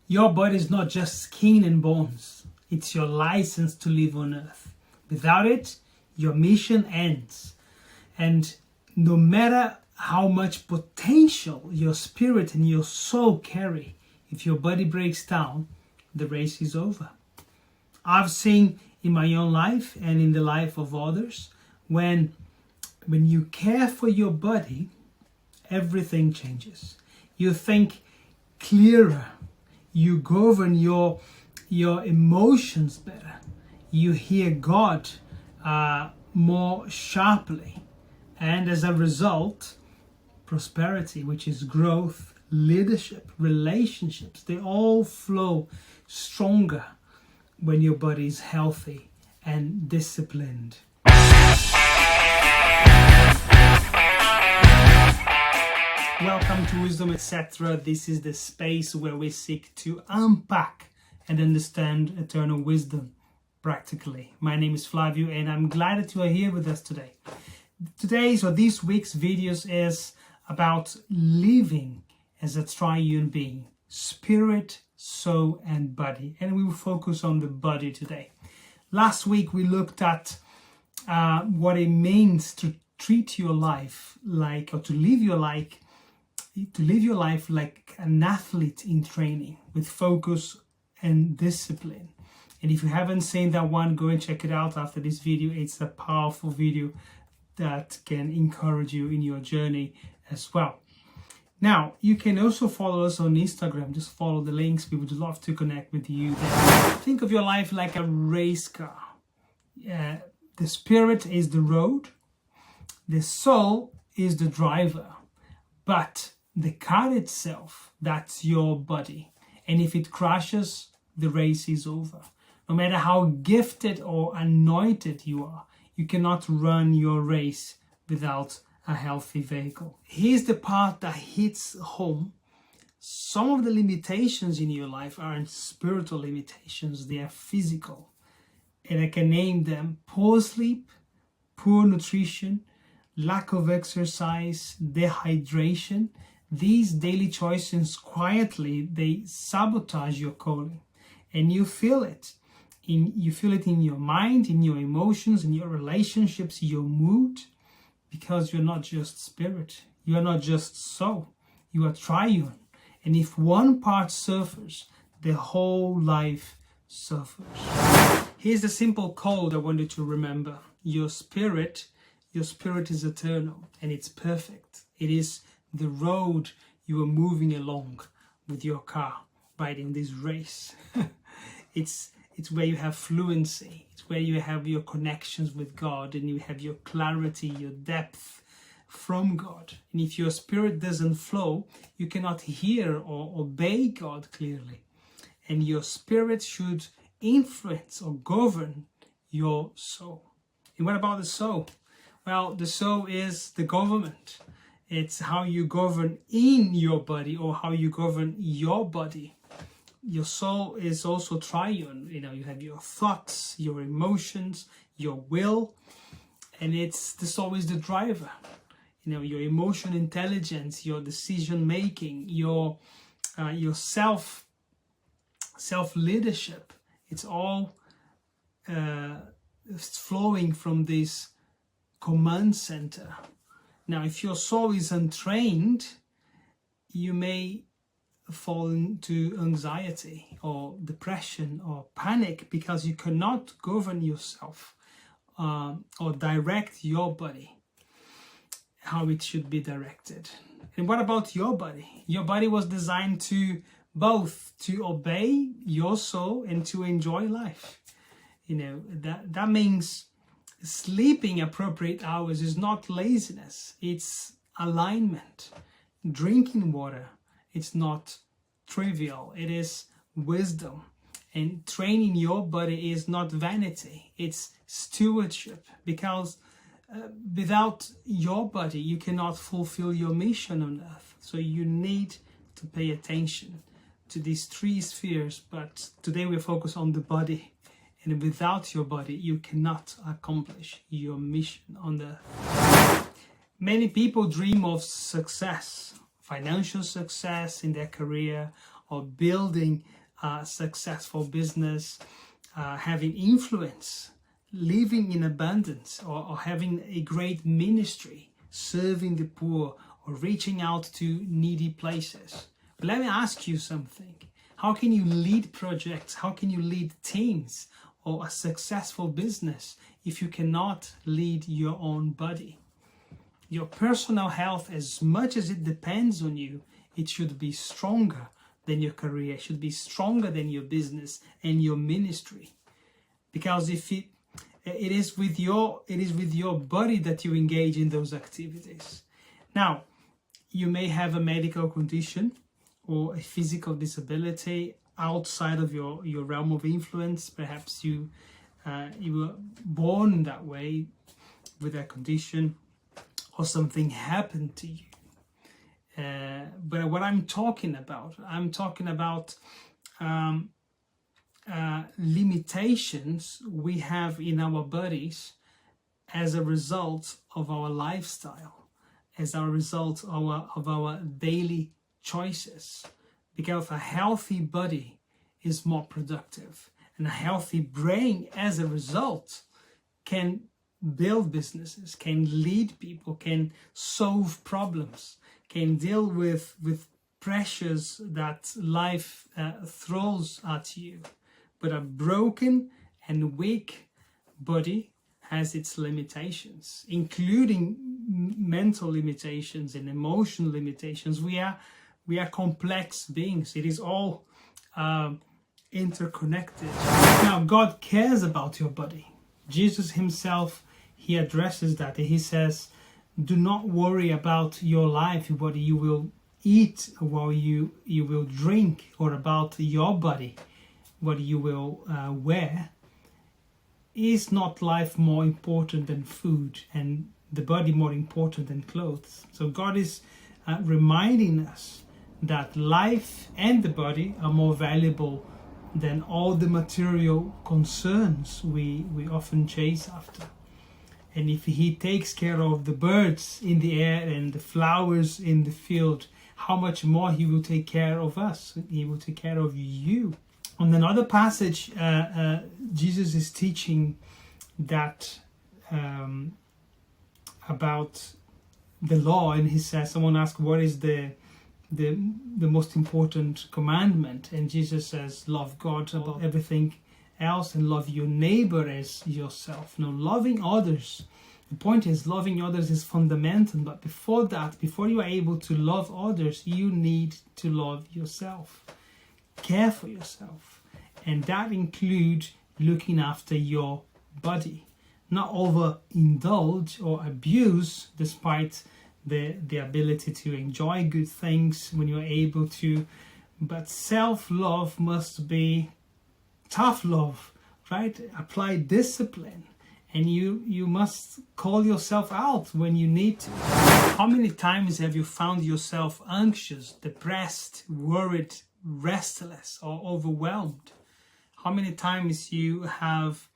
Your body is not just skin and bones. It's your license to live on earth. Without it, your mission ends. And no matter how much potential your spirit and your soul carry, if your body breaks down, the race is over. I've seen in my own life and in the life of others, when you care for your body, everything changes. You think clearer. You govern your emotions better. You hear God more sharply. And as a result, prosperity, which is growth, leadership, relationships, they all flow stronger when your body is healthy and disciplined. Welcome to Wisdom Etc. This is the space where we seek to unpack and understand eternal wisdom practically. My name is Flavio and I'm glad that you are here with us today. This week's videos is about living as a triune being, spirit, soul and body. And we will focus on the body today. Last week we looked at what it means to treat your life like, or to live your life like an athlete in training with focus and discipline. And if you haven't seen that one, go and check it out after this video. It's a powerful video that can encourage you in your journey as well. Now, you can also follow us on Instagram. Just follow the links. We would love to connect with you there. Think of your life like a race car. The spirit is the road. The soul is the driver. But the car itself, that's your body. And if it crashes, the race is over. No matter how gifted or anointed you are, you cannot run your race without a healthy vehicle. Here's the part that hits home. Some of the limitations in your life aren't spiritual limitations, they are physical. And I can name them: poor sleep, poor nutrition, lack of exercise, dehydration. These daily choices quietly, they sabotage your calling, and you feel it. You feel it in your mind, in your emotions, in your relationships, your mood, because you're not just spirit, you are not just soul, you are triune. And if one part suffers, the whole life suffers. Here's the simple code I want you to remember. Your spirit is eternal and it's perfect. It is the road you are moving along with your car, riding this race. It's where you have fluency. It's where you have your connections with God and you have your clarity, your depth from God. And if your spirit doesn't flow, you cannot hear or obey God clearly. And your spirit should influence or govern your soul. And what about the soul? Well, the soul is the government. It's how you govern in your body, or how you govern your body. Your soul is also triune. You have your thoughts, your emotions, your will, and the soul is the driver. Your emotional intelligence, your decision making, your self leadership. It's all flowing from this command center. Now, if your soul is untrained, you may fall into anxiety or depression or panic because you cannot govern yourself or direct your body how it should be directed. And what about your body? Your body was designed to obey your soul and to enjoy life. That means sleeping appropriate hours is not laziness, it's alignment. Drinking water, it's not trivial, it is wisdom. And training your body is not vanity, it's stewardship. Because without your body, you cannot fulfill your mission on earth. So you need to pay attention to these three spheres. But today we focus on the body. And without your body, you cannot accomplish your mission on earth. Many people dream of success, financial success in their career, or building a successful business, having influence, living in abundance, or having a great ministry, serving the poor, or reaching out to needy places. But let me ask you something. How can you lead projects? How can you lead teams or a successful business if you cannot lead your own body? Your personal health, as much as it depends on you, it should be stronger than your career, it should be stronger than your business and your ministry. Because if it is with your body that you engage in those activities. Now, you may have a medical condition or a physical disability outside of your realm of influence. Perhaps you were born that way with that condition, or something happened to you. But what I'm talking about limitations we have in our bodies as a result of our lifestyle, as a result of our daily choices. Because a healthy body is more productive, and a healthy brain, as a result, can build businesses, can lead people, can solve problems, can deal with pressures that life throws at you. But a broken and weak body has its limitations, including mental limitations and emotional limitations. We are complex beings. It is all interconnected. Now, God cares about your body. Jesus himself, he addresses that. He says, do not worry about your life, what you will eat, what you will drink, or about your body, what you will wear. Is not life more important than food, and the body more important than clothes? So God is reminding us that life and the body are more valuable than all the material concerns we often chase after. And if he takes care of the birds in the air and the flowers in the field, how much more he will take care of us. He will take care of you. On another passage, Jesus is teaching that about the law, and he says, someone asked, what is the most important commandment? And Jesus says, love God above everything else and love your neighbor as yourself. Now, loving others, the point is, loving others is fundamental, but before that, before you are able to love others, you need to love yourself. Care for yourself, and that includes looking after your body. Not overindulge or abuse, despite the ability to enjoy good things when you're able to, but self-love must be tough love, right? Apply discipline, and you must call yourself out when you need to. How many times have you found yourself anxious, depressed, worried, restless, or overwhelmed? How many times you have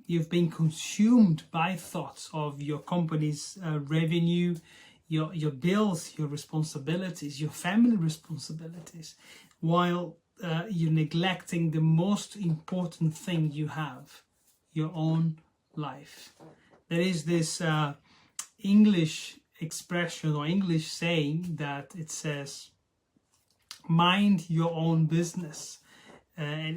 you've been consumed by thoughts of your company's revenue, your bills, your responsibilities, your family responsibilities, while you're neglecting the most important thing you have, your own life. There is this English expression or English saying that it says, mind your own business. And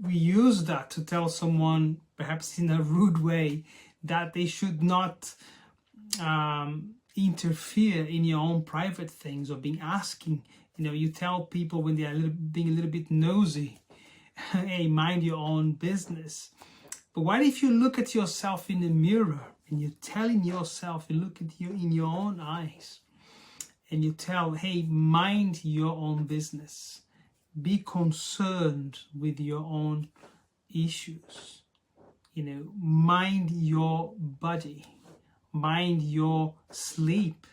we use that to tell someone, perhaps in a rude way, that they should not interfere in your own private things, or being asking. You tell people when they are being a little bit nosy, hey, mind your own business. But what if you look at yourself in the mirror and you're telling yourself, you look at you in your own eyes and you tell, hey, mind your own business. Be concerned with your own issues. Mind your body, mind your sleep,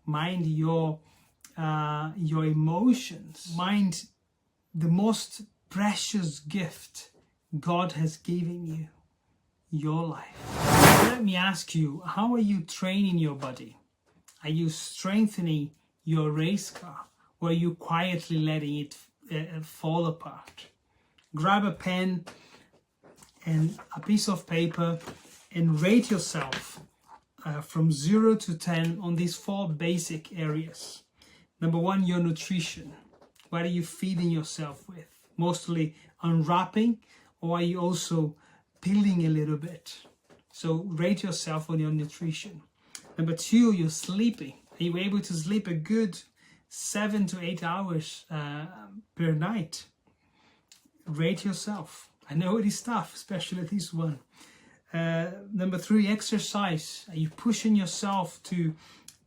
mind your emotions, mind the most precious gift God has given you, your life. Let me ask you, how are you training your body? Are you strengthening your race car, or are you quietly letting it fall apart? Grab a pen and a piece of paper and rate yourself from 0 to 10 on these 4 basic areas. Number 1, your nutrition. What are you feeding yourself with? Mostly unwrapping, or are you also peeling a little bit? So rate yourself on your nutrition. Number 2, you're sleeping. Are you able to sleep a good 7 to 8 hours per night? Rate yourself. I know it is tough, especially this one. Number 3, exercise. Are you pushing yourself to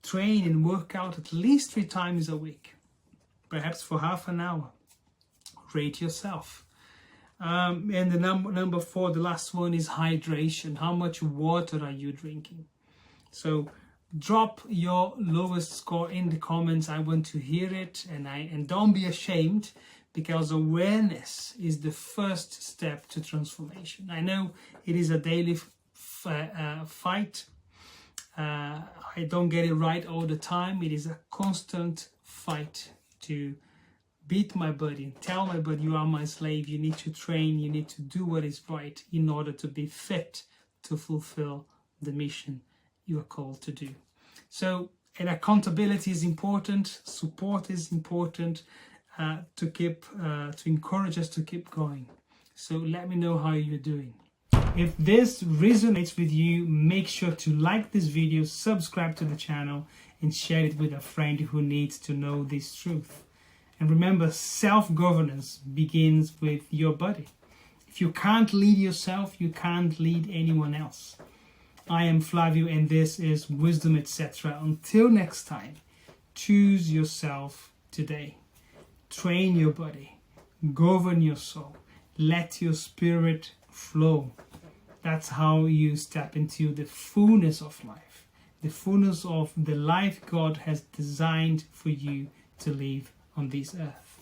train and work out at least 3 times a week? Perhaps for half an hour. Rate yourself. And the number 4, the last one, is hydration. How much water are you drinking? So drop your lowest score in the comments. I want to hear it, and don't be ashamed, because awareness is the first step to transformation. I know it is a daily fight. I don't get it right all the time. It is a constant fight to beat my body, tell my body, you are my slave, you need to train, you need to do what is right in order to be fit to fulfill the mission you are called to do. So, and accountability is important, support is important, to encourage us to keep going. So let me know how you're doing. If this resonates with you, make sure to like this video, subscribe to the channel, and share it with a friend who needs to know this truth. And remember, self-governance begins with your body. If you can't lead yourself, you can't lead anyone else. I am Flavio, and this is Wisdom Etc. Until next time, choose yourself today. Train your body, govern your soul, let your spirit flow. That's how you step into the fullness of life, the fullness of the life God has designed for you to live on this earth.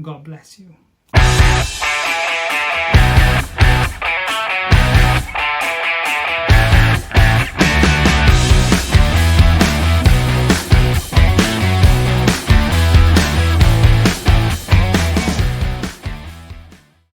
God bless you.